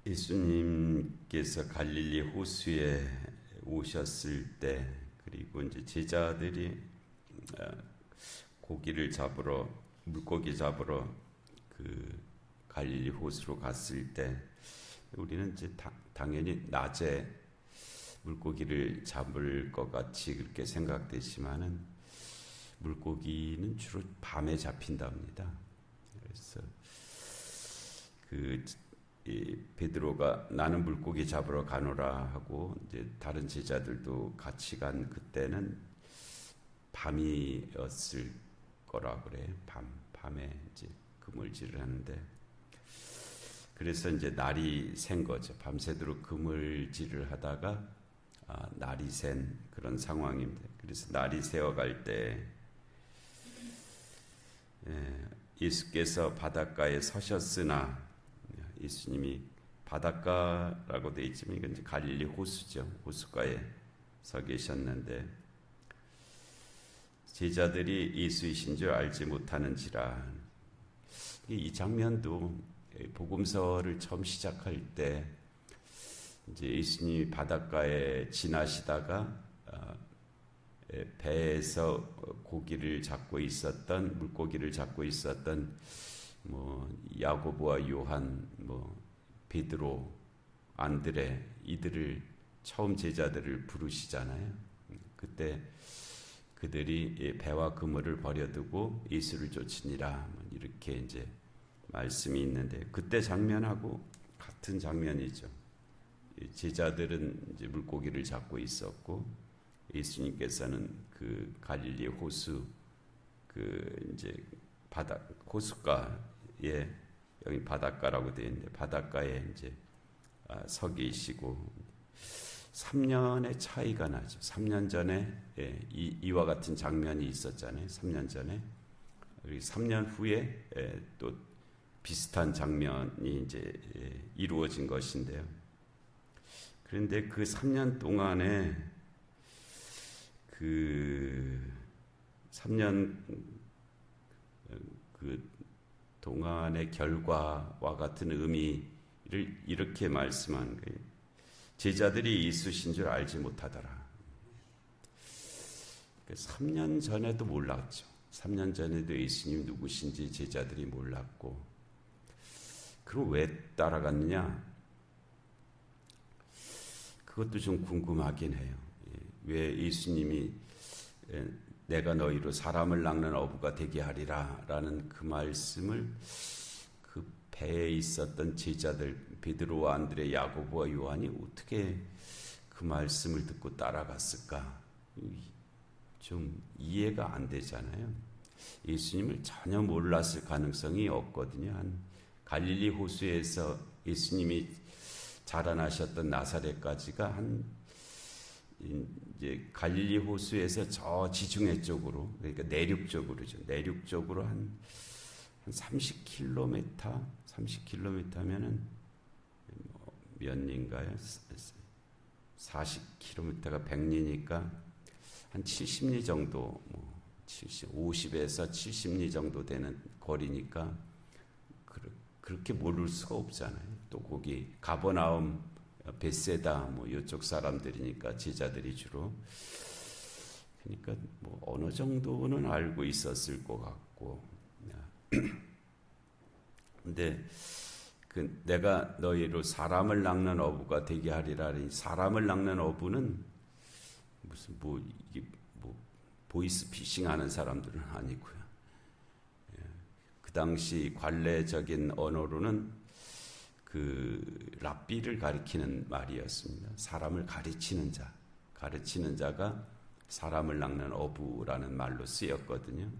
예수님께서 갈릴리 호수에 오셨을 때, 그리고 이제 제자들이 물고기 잡으러 그 갈릴리 호수로 갔을 때, 우리는 이제 당연히 낮에 물고기를 잡을 것 같이 그렇게 생각되지만은 물고기는 주로 밤에 잡힌답니다. 그래서 베드로가 나는 물고기 잡으러 가노라 하고 이제 다른 제자들도 같이 간 그때는 밤이었을 거라 그래. 밤에 이제 그물질을 하는데, 그래서 이제 날이 샌 거죠. 밤새도록 그물질을 하다가 날이 샌 그런 상황입니다. 그래서 날이 새어갈 때 예수께서 바닷가에 서셨으나, 예수님이 바닷가라고 되어 있지만 이건 이제 갈릴리 호수죠. 호수가에 서 계셨는데 제자들이 예수이신 줄 알지 못하는지라. 이 장면도 복음서를 처음 시작할 때 이제 예수님이 바닷가에 지나시다가 배에서 물고기를 잡고 있었던 야고보와 요한, 베드로, 안드레, 이들을 처음 제자들을 부르시잖아요. 그때 그들이 배와 그물을 버려두고 예수를 쫓으니라, 이렇게 이제 말씀이 있는데, 그때 장면하고 같은 장면이죠. 제자들은 이제 물고기를 잡고 있었고, 예수님께서는 그 갈릴리 호수 이제 호숫가에, 여기 바닷가라고 되어 있는데 바닷가에 이제 서 계시고 3년의 차이가 나죠. 3년 전에 이와 같은 장면이 있었잖아요. 3년 전에. 그리고 3년 후에 또 비슷한 장면이 이제 이루어진 것인데요. 그런데 그 3년 동안에 그 3년 그 동안의 결과와 같은 의미를 이렇게 말씀한 거예요. 제자들이 예수신 줄 알지 못하더라. 3년 전에도 몰랐죠. 3년 전에도 예수님이 누구신지 제자들이 몰랐고, 그럼 왜 따라갔느냐? 그것도 좀 궁금하긴 해요. 왜 예수님이 내가 너희로 사람을 낚는 어부가 되게 하리라 라는 그 말씀을 그 배에 있었던 제자들 베드로와 안드레, 야고보와 요한이 어떻게 그 말씀을 듣고 따라갔을까? 좀 이해가 안 되잖아요. 예수님을 전혀 몰랐을 가능성이 없거든요. 갈릴리 호수에서 예수님이 자라나셨던 나사렛까지가 이제 갈릴리 호수에서 저 지중해 쪽으로, 그러니까 내륙쪽으로죠. 내륙쪽으로 한 30km, 30km면은 몇 리인가요? 40km가 100리니까 한 70리 정도, 50에서 70리 정도 되는 거리니까 그렇게 모를 수가 없잖아요. 또 거기 가버나움, 베세다 이쪽 사람들이니까, 제자들이 주로. 그러니까 어느 정도는 알고 있었을 것 같고. 근데 내가 너희로 사람을 낚는 어부가 되게 하리라. 사람을 낚는 어부는 무슨 보이스 피싱 하는 사람들은 아니고요. 그 당시 관례적인 언어로는 그 랍비를 가리키는 말이었습니다. 사람을 가르치는 자가 사람을 낚는 어부라는 말로 쓰였거든요.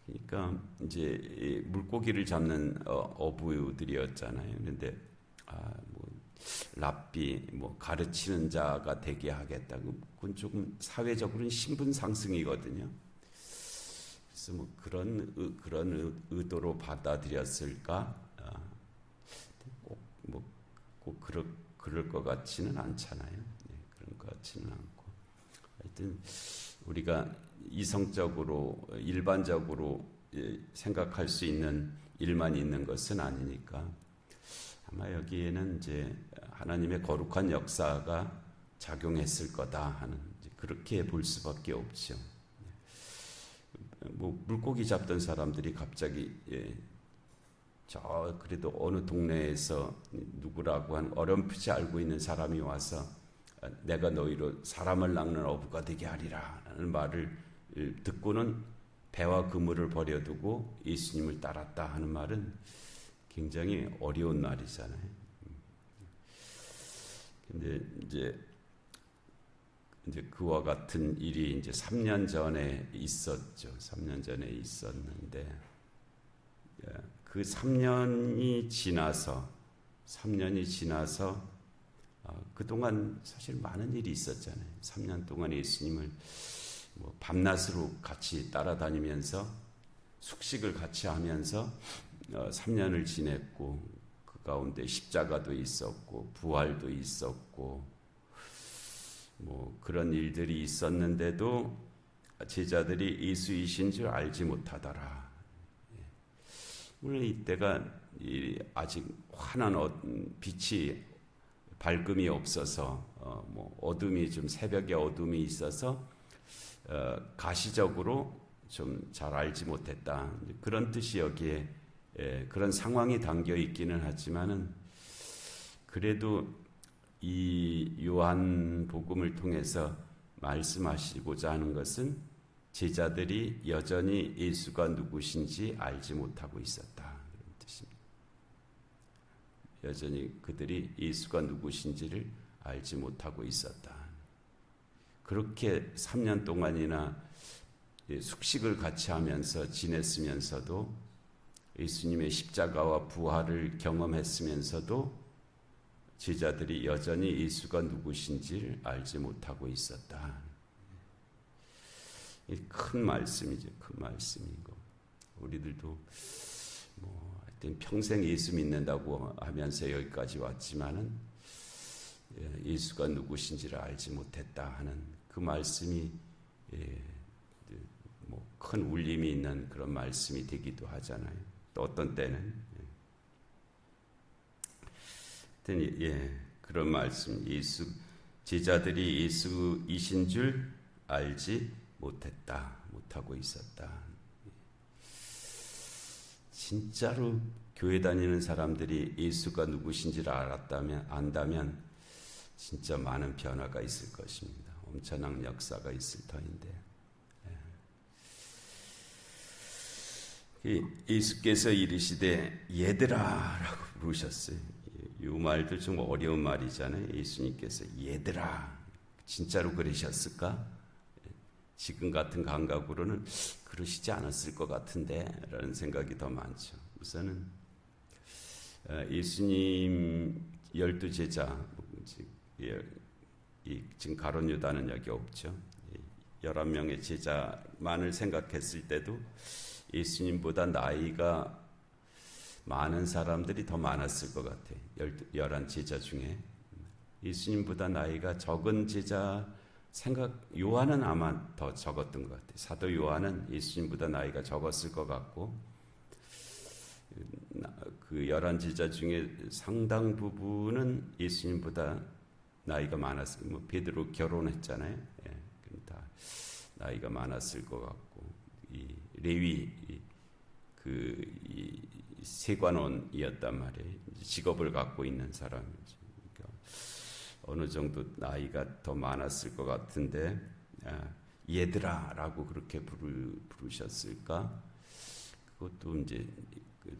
그러니까 이제 물고기를 잡는 어부들이었잖아요. 그런데 랍비, 가르치는 자가 되게 하겠다. 그건 조금 사회적으로는 신분 상승이거든요. 그래서 그런 의도로 받아들였을까? 꼭 그럴 것 같지는 않잖아요. 그런 것 같지는 않고. 하여튼 우리가 이성적으로 일반적으로 생각할 수 있는 일만 있는 것은 아니니까 아마 여기에는 이제 하나님의 거룩한 역사가 작용했을 거다 하는, 그렇게 볼 수밖에 없죠. 뭐 물고기 잡던 사람들이 갑자기 저 그래도 어느 동네에서 누구라고 한 어렴풋이 알고 있는 사람이 와서 내가 너희로 사람을 낚는 어부가 되게 하리라 라는 말을 듣고는 배와 그물을 버려두고 예수님을 따랐다 하는 말은 굉장히 어려운 말이잖아요. 근데 이제 그와 같은 일이 이제 3년 전에 있었죠. 3년 전에 있었는데 그 3년이 지나서 그동안 사실 많은 일이 있었잖아요. 3년 동안 예수님을 뭐 밤낮으로 같이 따라다니면서 숙식을 같이 하면서 3년을 지냈고, 그 가운데 십자가도 있었고 부활도 있었고 뭐 그런 일들이 있었는데도 제자들이 예수이신 줄 알지 못하더라. 물론 이때가 아직 환한 빛이 밝음이 없어서 뭐 어둠이 좀 새벽에 어둠이 있어서 가시적으로 좀 잘 알지 못했다. 그런 뜻이 여기에 그런 상황이 담겨 있기는 하지만은 그래도 이 요한복음을 통해서 말씀하시고자 하는 것은 제자들이 여전히 예수가 누구신지 알지 못하고 있었다. 그런 뜻입니다. 여전히 그들이 예수가 누구신지를 알지 못하고 있었다. 그렇게 3년 동안이나 숙식을 같이 하면서 지냈으면서도 예수님의 십자가와 부활을 경험했으면서도 제자들이 여전히 예수가 누구신지를 알지 못하고 있었다. 큰 말씀이죠. 큰 말씀이고 우리들도 뭐 하여튼 평생 예수 믿는다고 하면서 여기까지 왔지만은 예수가 누구신지를 알지 못했다 하는 그 말씀이 뭐 큰 울림이 있는 그런 말씀이 되기도 하잖아요. 또 어떤 때는 그런 말씀, 제자들이 예수이신 줄 알지 못하고 있었다. 진짜로 교회 다니는 사람들이 예수가 누구신지를 안다면 진짜 많은 변화가 있을 것입니다. 엄청난 역사가 있을 터인데. 예수께서 이르시되 얘들아라고 부르셨어요. 이 말도 좀 어려운 말이잖아요. 예수님께서 얘들아, 진짜로 그러셨을까? 지금 같은 감각으로는 그러시지 않았을 것 같은데 라는 생각이 더 많죠. 우선은 예수님 12제자, 지금 가룟 유다는 여기 없죠. 11명의 제자만을 생각했을 때도 예수님보다 나이가 많은 사람들이 더 많았을 것 같아요. 11 제자 중에 예수님보다 나이가 적은 제자 요한은 아마 더 적었던 것 같아요. 사도 요한은 예수님보다 나이가 적었을 것 같고 그 11 제자 중에 상당 부분은 예수님보다 나이가 많았어요. 뭐 베드로 결혼했잖아요. 다 나이가 많았을 것 같고 이 레위 이 세관원이었단 말이에요. 직업을 갖고 있는 사람이죠. 그러니까 어느 정도 나이가 더 많았을 것 같은데 얘들아라고 그렇게 부르셨을까? 그것도 이제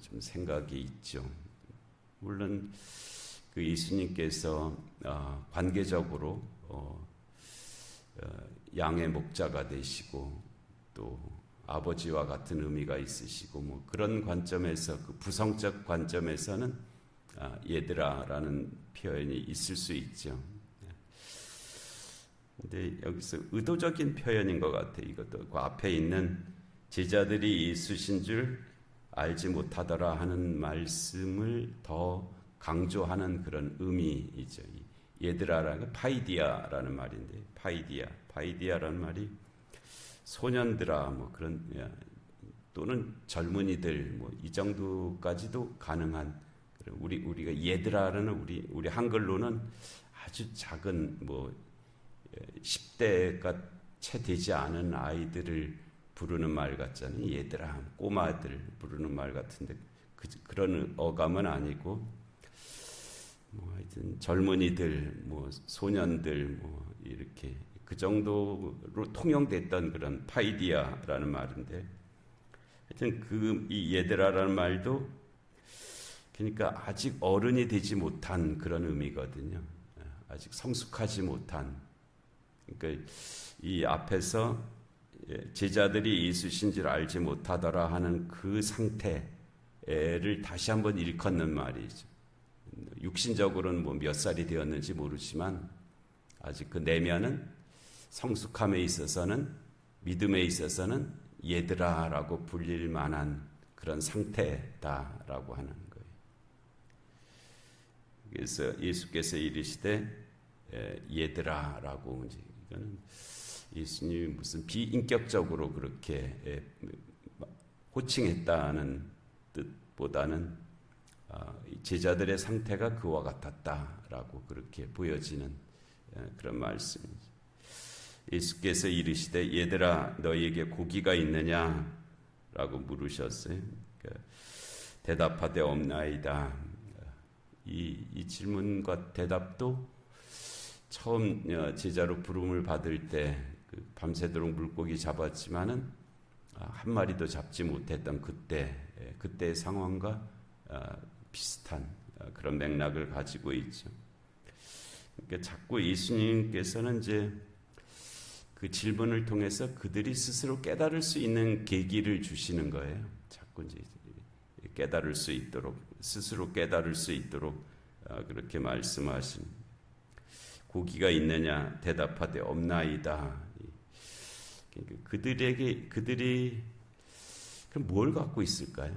좀 생각이 있죠. 물론 그 예수님께서 관계적으로 양의 목자가 되시고 또 아버지와 같은 의미가 있으시고 뭐 그런 관점에서 그 부성적 관점에서는 얘들아라는 표현이 있을 수 있죠. 근데 여기서 의도적인 표현인 것 같아요. 이것도 그 앞에 있는 제자들이 예수신 줄 알지 못하더라 하는 말씀을 더 강조하는 그런 의미이죠. 얘들아라는 게 파이디아라는 말인데 파이디아라는 말이 소년들아 뭐 그런 또는 젊은이들 뭐 이 정도까지도 가능한 우리가 얘들아라는 우리 한글로는 아주 작은 10대가 채 되지 않은 아이들을 부르는 말 같잖아요. 얘들아, 꼬마들 부르는 말 같은데 그런 어감은 아니고 하여튼 젊은이들, 소년들 이렇게 그 정도로 통용됐던 그런 파이디아라는 말인데, 하여튼 이 얘들아라는 말도 그러니까 아직 어른이 되지 못한 그런 의미거든요. 아직 성숙하지 못한. 그러니까 이 앞에서 제자들이 예수신 줄 알지 못하더라 하는 그 상태를 다시 한번 일컫는 말이죠. 육신적으로는 몇 살이 되었는지 모르지만 아직 그 내면은 성숙함에 있어서는, 믿음에 있어서는 얘들아라고 불릴 만한 그런 상태다라고 하는 거예요. 그래서 예수께서 이르시되 얘들아라고, 이거는 예수님이 무슨 비인격적으로 그렇게 호칭했다는 뜻보다는 제자들의 상태가 그와 같았다라고 그렇게 보여지는 그런 말씀이죠. 예수께서 이르시되 얘들아 너희에게 고기가 있느냐라고 물으셨어요. 대답하되 없나이다. 이 질문과 대답도 처음 제자로 부름을 받을 때 밤새도록 물고기 잡았지만은 한 마리도 잡지 못했던 그때의 상황과 비슷한 그런 맥락을 가지고 있죠. 그러니까 자꾸 예수님께서는 이제 그 질문을 통해서 그들이 스스로 깨달을 수 있는 계기를 주시는 거예요. 자꾸 이제 깨달을 수 있도록, 스스로 깨달을 수 있도록 그렇게 말씀하십니다. 고기가 있느냐 대답하되 없나이다. 그들이 그럼 뭘 갖고 있을까요?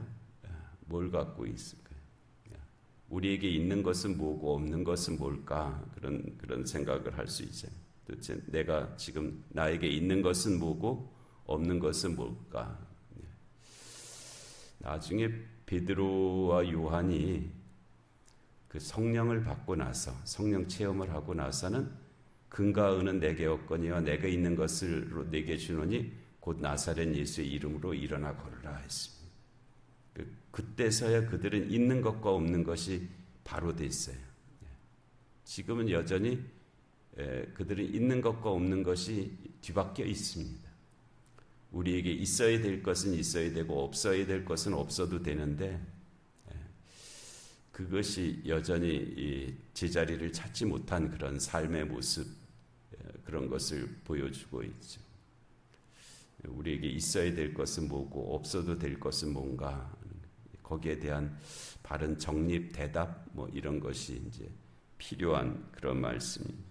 뭘 갖고 있을까요? 우리에게 있는 것은 뭐고 없는 것은 뭘까? 그런 생각을 할 수 있죠. 도대체 내가 지금 나에게 있는 것은 뭐고 없는 것은 뭘까? 나중에 베드로와 요한이 그 성령을 받고 나서, 성령 체험을 하고 나서는 금과 은은 내게 없거니와 내게 있는 것을 내게 주노니 곧 나사렛 예수의 이름으로 일어나 걸으라 했습니다. 그때서야 그들은 있는 것과 없는 것이 바로 됐어요. 지금은 여전히 그들은 있는 것과 없는 것이 뒤바뀌어 있습니다. 우리에게 있어야 될 것은 있어야 되고 없어야 될 것은 없어도 되는데, 그것이 여전히 이 제자리를 찾지 못한 그런 삶의 모습, 그런 것을 보여주고 있죠. 우리에게 있어야 될 것은 뭐고 없어도 될 것은 뭔가, 거기에 대한 바른 정립, 대답 이런 것이 이제 필요한 그런 말씀입니다.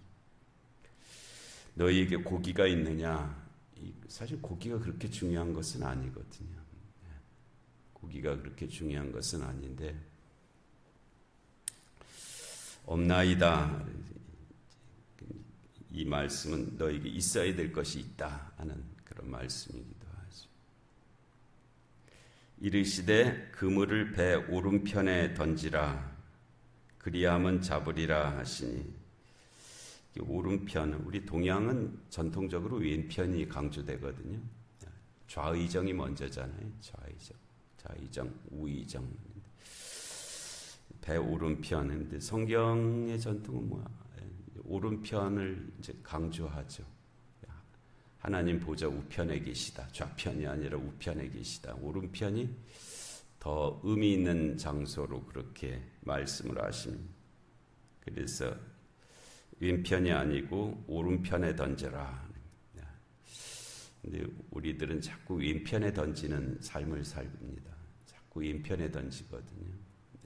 너희에게 고기가 있느냐? 사실 고기가 그렇게 중요한 것은 아니거든요. 고기가 그렇게 중요한 것은 아닌데, 없나이다. 이 말씀은 너에게 있어야 될 것이 있다 하는 그런 말씀이기도 하죠. 이르시되 그물을 배 오른편에 던지라 그리하면 잡으리라 하시니, 오른편, 우리 동양은 전통적으로 왼편이 강조되거든요. 좌의정이 먼저잖아요. 좌의정, 우의정. 배 오른편인데 성경의 전통은 오른편을 이제 강조하죠. 하나님 보좌 우편에 계시다. 좌편이 아니라 우편에 계시다. 오른편이 더 의미 있는 장소로 그렇게 말씀을 하십니다. 그래서 왼편이 아니고 오른편에 던져라. 근데 우리들은 자꾸 왼편에 던지는 삶을 삽니다. 자꾸 왼편에 던지거든요.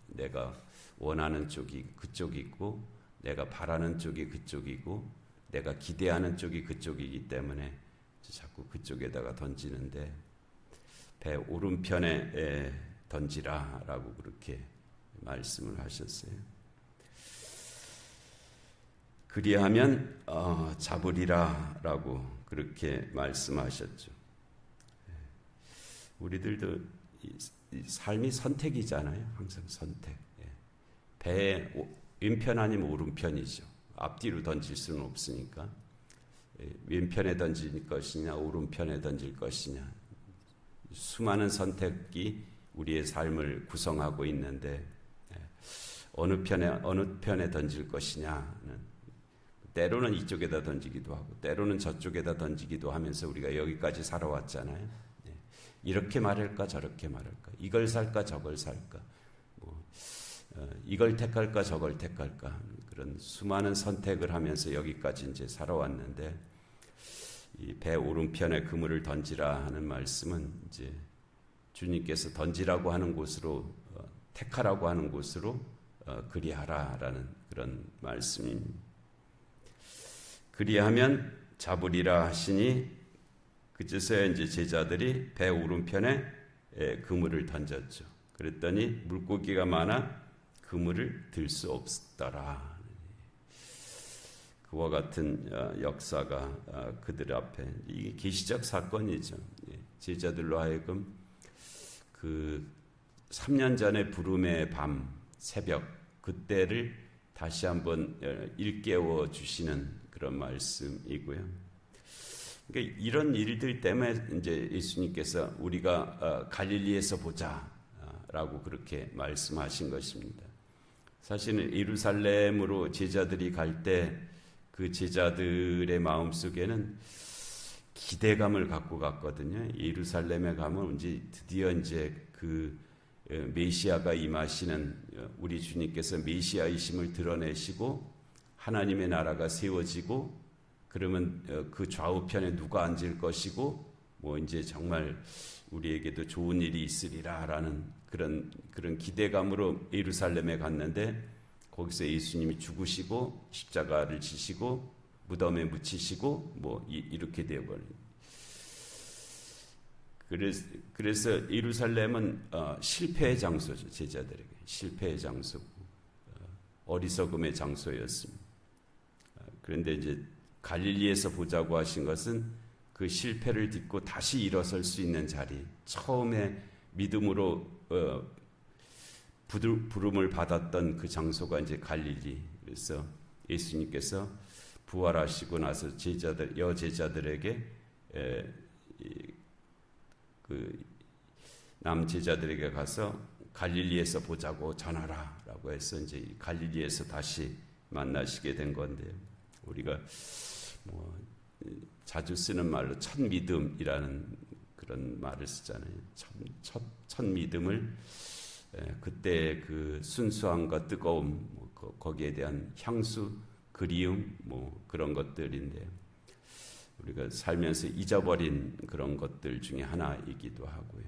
내가 원하는 쪽이 그쪽이고, 내가 바라는 쪽이 그쪽이고, 내가 기대하는 쪽이 그쪽이기 때문에 자꾸 그쪽에다가 던지는데, 배 오른편에 던지라라고 그렇게 말씀을 하셨어요. 그리하면 잡으리라라고 그렇게 말씀하셨죠. 우리들도 이 삶이 선택이잖아요. 항상 선택. 배의 왼편 아니면 오른편이죠. 앞뒤로 던질 수는 없으니까 왼편에 던질 것이냐 오른편에 던질 것이냐, 수많은 선택이 우리의 삶을 구성하고 있는데 어느 편에 던질 것이냐는 때로는 이쪽에다 던지기도 하고 때로는 저쪽에다 던지기도 하면서 우리가 여기까지 살아왔잖아요. 이렇게 말할까 저렇게 말할까, 이걸 살까 저걸 살까, 이걸 택할까 저걸 택할까, 그런 수많은 선택을 하면서 여기까지 이제 살아왔는데, 이 배 오른편에 그물을 던지라 하는 말씀은 이제 주님께서 던지라고 하는 곳으로, 택하라고 하는 곳으로 그리하라라는 그런 말씀입니다. 그리하면 잡으리라 하시니, 그제서야 이제 제자들이 배 오른편에 그물을 던졌죠. 그랬더니 물고기가 많아 그물을 들 수 없더라. 그와 같은 역사가 그들 앞에, 이게 계시적 사건이죠. 제자들로 하여금 그 3년 전에 부름의 밤 새벽, 그때를 다시 한번 일깨워 주시는 그런 말씀이고요. 그러니까 이런 일들 때문에 이제 예수님께서 우리가 갈릴리에서 보자라고 그렇게 말씀하신 것입니다. 사실은 예루살렘으로 제자들이 갈 때 그 제자들의 마음속에는 기대감을 갖고 갔거든요. 예루살렘에 가면 이제 드디어 이제 그 메시아가 임하시는, 우리 주님께서 메시아이심을 드러내시고 하나님의 나라가 세워지고, 그러면 그 좌우편에 누가 앉을 것이고, 뭐 이제 정말 우리에게도 좋은 일이 있으리라라는 그런 기대감으로 예루살렘에 갔는데, 거기서 예수님이 죽으시고 십자가를 지시고 무덤에 묻히시고 뭐 이렇게 되어버린. 그래서 예루살렘은 실패의 장소죠. 제자들에게 실패의 장소고 어리석음의 장소였습니다. 그런데 이제 갈릴리에서 보자고 하신 것은 그 실패를 딛고 다시 일어설 수 있는 자리, 처음에 믿음으로 부름을 받았던 그 장소가 이제 갈릴리. 그래서 예수님께서 부활하시고 나서 여제자들에게 그 남제자들에게 가서 갈릴리에서 보자고 전하라라고 해서 이제 갈릴리에서 다시 만나시게 된 건데요. 우리가 뭐 자주 쓰는 말로 첫 믿음이라는 그런 말을 쓰잖아요. 첫 믿음을, 그때 그 순수함과 뜨거움, 거기에 대한 향수, 그리움, 뭐 그런 것들인데, 우리가 살면서 잊어버린 그런 것들 중에 하나이기도 하고요.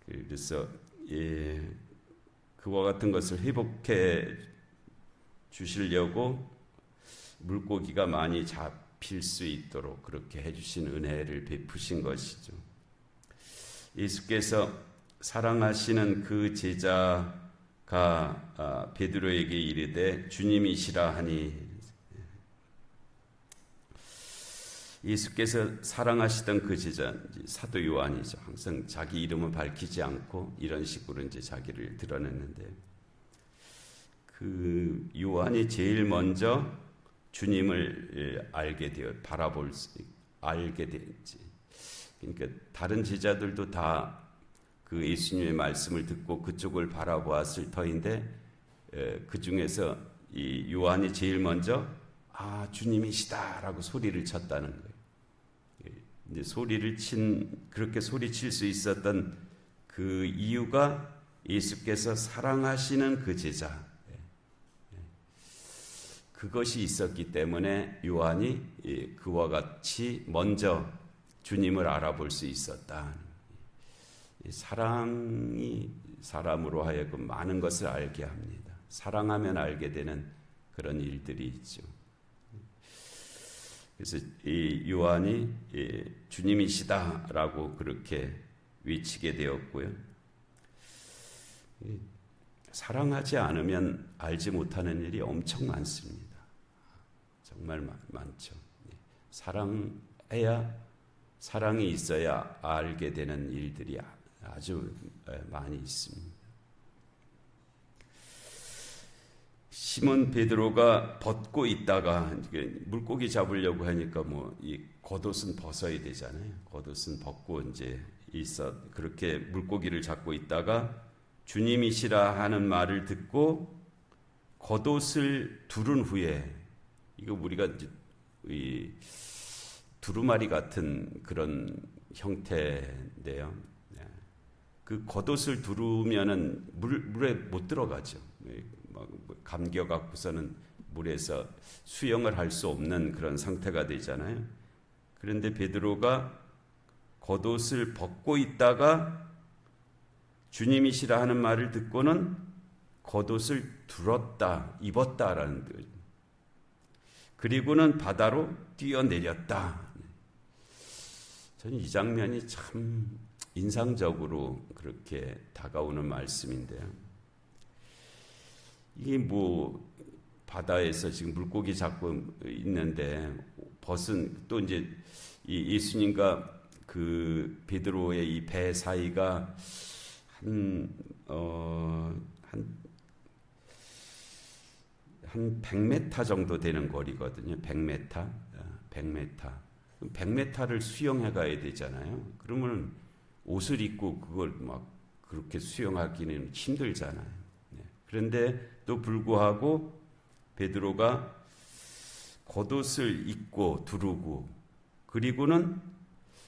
그래서 그와 같은 것을 회복해 주시려고 물고기가 많이 잡힐 수 있도록 그렇게 해주신 은혜를 베푸신 것이죠. 예수께서 사랑하시는 그 제자가 베드로에게 이르되 주님이시라 하니, 예수께서 사랑하시던 그 제자, 사도 요한이죠. 항상 자기 이름을 밝히지 않고 이런 식으로 이제 자기를 드러냈는데, 그 요한이 제일 먼저 주님을 알게 됐지. 그러니까 다른 제자들도 다 그 예수님의 말씀을 듣고 그쪽을 바라보았을 터인데, 그 중에서 이 요한이 제일 먼저 주님이시다라고 소리를 쳤다는 거예요. 이제 그렇게 소리칠 수 있었던 그 이유가 예수께서 사랑하시는 그 제자, 그것이 있었기 때문에 요한이 그와 같이 먼저 주님을 알아볼 수 있었다. 사랑이 사람으로 하여금 많은 것을 알게 합니다. 사랑하면 알게 되는 그런 일들이 있죠. 그래서 이 요한이 주님이시다라고 그렇게 외치게 되었고요. 사랑하지 않으면 알지 못하는 일이 엄청 많습니다. 정말 많죠. 사랑이 있어야 알게 되는 일들이 아주 많이 있습니다. 시몬 베드로가 벗고 있다가 물고기 잡으려고 하니까 뭐 이 겉옷은 벗어야 되잖아요. 겉옷은 벗고 이제 그렇게 물고기를 잡고 있다가 주님이시라 하는 말을 듣고 겉옷을 두른 후에, 이거 우리가 이제 이 두루마리 같은 그런 형태인데요. 그 겉옷을 두르면은 물에 못 들어가죠. 감겨 갖고서는 물에서 수영을 할 수 없는 그런 상태가 되잖아요. 그런데 베드로가 겉옷을 벗고 있다가 주님이시라 하는 말을 듣고는 겉옷을 입었다라는 뜻. 그리고는 바다로 뛰어내렸다. 저는 이 장면이 참 인상적으로 그렇게 다가오는 말씀인데요. 이게 뭐 바다에서 지금 물고기 잡고 있는데 벗은, 또 이제 이 예수님과 그 베드로의 이 배 사이가 한 100m 정도 되는 거리거든요. 100m. 100m를 수영해 가야 되잖아요. 그러면 옷을 입고 그걸 막 그렇게 수영하기는 힘들잖아요. 그런데 또 불구하고 베드로가 겉옷을 입고 두르고, 그리고는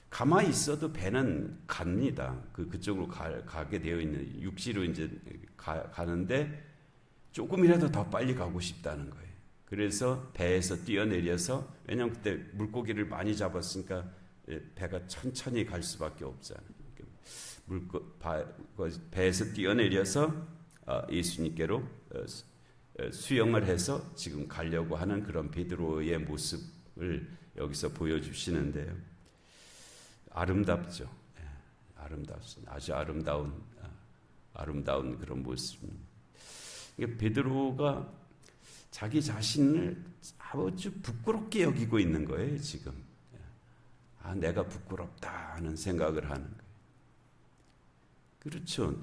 가만히 있어도 배는 갑니다. 그쪽으로 가게 되어 있는, 육지로 이제 가는데 조금이라도 더 빨리 가고 싶다는 거예요. 그래서 배에서 뛰어내려서, 왜냐하면 그때 물고기를 많이 잡았으니까 배가 천천히 갈 수밖에 없잖아요. 배에서 뛰어내려서 예수님께로 수영을 해서 지금 가려고 하는 그런 베드로의 모습을 여기서 보여주시는데요. 아름답죠. 아름답습니다. 아주 아름다운 그런 모습입니다. 베드로가 자기 자신을 아주 부끄럽게 여기고 있는 거예요, 지금. 내가 부끄럽다 하는 생각을 하는 거예요. 그렇죠.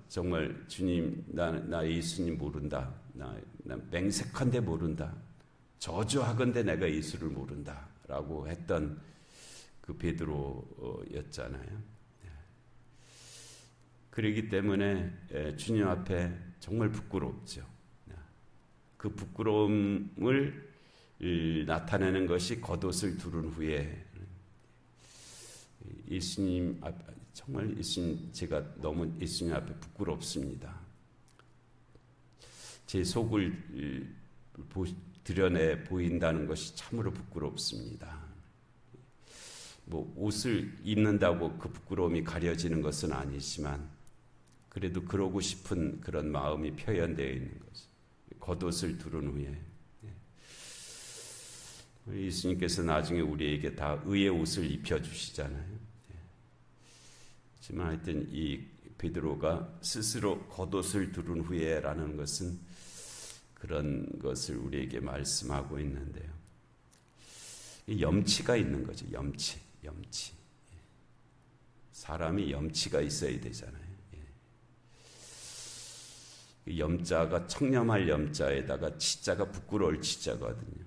정말 주님, 나 예수님 모른다. 나 맹색한데 모른다. 저주하건대 내가 예수를 모른다. 라고 했던 그 베드로였잖아요. 그러기 때문에 주님 앞에 정말 부끄럽죠. 그 부끄러움을 나타내는 것이 겉옷을 두른 후에 예수님 앞, 정말 제가 너무 예수님 앞에 부끄럽습니다. 제 속을 드러내 보인다는 것이 참으로 부끄럽습니다. 옷을 입는다고 그 부끄러움이 가려지는 것은 아니지만 그래도 그러고 싶은 그런 마음이 표현되어 있는 거죠. 겉옷을 두른 후에 예수님께서 나중에 우리에게 다 의의 옷을 입혀주시잖아요. 하지만 하여튼 이 베드로가 스스로 겉옷을 두른 후에라는 것은 그런 것을 우리에게 말씀하고 있는데요. 염치가 있는 거죠. 염치. 사람이 염치가 있어야 되잖아요. 염자가 청렴할 염자에다가 치자가 부끄러울 치자거든요.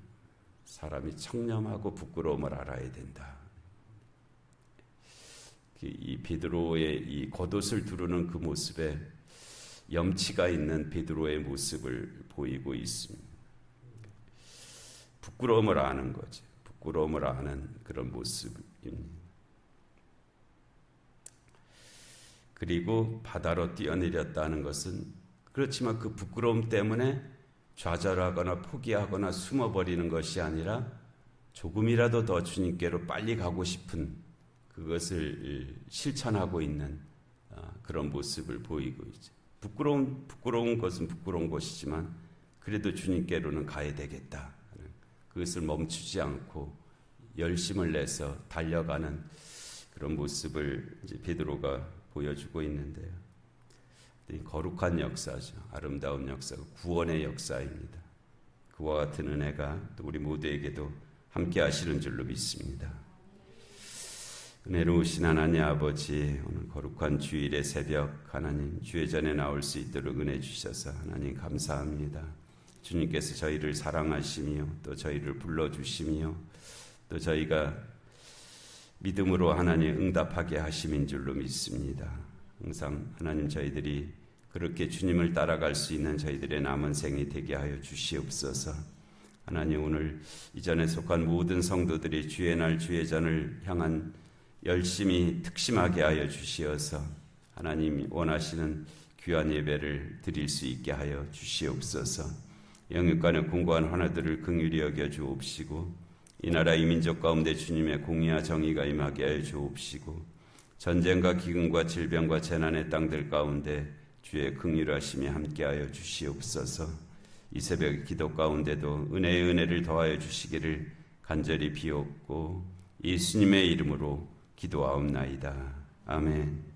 사람이 청렴하고 부끄러움을 알아야 된다. 이 베드로의 이 겉옷을 두르는 그 모습에 염치가 있는 베드로의 모습을 보이고 있습니다. 부끄러움을 아는 거죠. 부끄러움을 아는 그런 모습입니다. 그리고 바다로 뛰어내렸다는 것은, 그렇지만 그 부끄러움 때문에 좌절하거나 포기하거나 숨어버리는 것이 아니라 조금이라도 더 주님께로 빨리 가고 싶은 그것을 실천하고 있는 그런 모습을 보이고 있죠. 부끄러운 것은 부끄러운 것이지만 그래도 주님께로는 가야 되겠다. 그것을 멈추지 않고 열심을 내서 달려가는 그런 모습을 이제 베드로가 보여주고 있는데요. 거룩한 역사죠. 아름다운 역사, 구원의 역사입니다. 그와 같은 은혜가 또 우리 모두에게도 함께 하시는 줄로 믿습니다. 은혜로우신 하나님 아버지, 오늘 거룩한 주일의 새벽 하나님 주의 전에 나올 수 있도록 은혜 주셔서 하나님 감사합니다. 주님께서 저희를 사랑하시며 또 저희를 불러주시며 또 저희가 믿음으로 하나님 응답하게 하심인 줄로 믿습니다. 항상 하나님 저희들이 그렇게 주님을 따라갈 수 있는 저희들의 남은 생이 되게 하여 주시옵소서. 하나님 오늘 이전에 속한 모든 성도들이 주의 날 주의 전을 향한 열심히 특심하게 하여 주시어서 하나님이 원하시는 귀한 예배를 드릴 수 있게 하여 주시옵소서. 영육간의 공고한 하나들을 긍휼히 여겨 주옵시고 이 나라 이 민족 가운데 주님의 공의와 정의가 임하게 하여 주옵시고 전쟁과 기근과 질병과 재난의 땅들 가운데 주의 긍휼하심이 함께하여 주시옵소서. 이 새벽 기도 가운데도 은혜의 은혜를 더하여 주시기를 간절히 비옵고 예수님의 이름으로 기도하옵나이다. 아멘.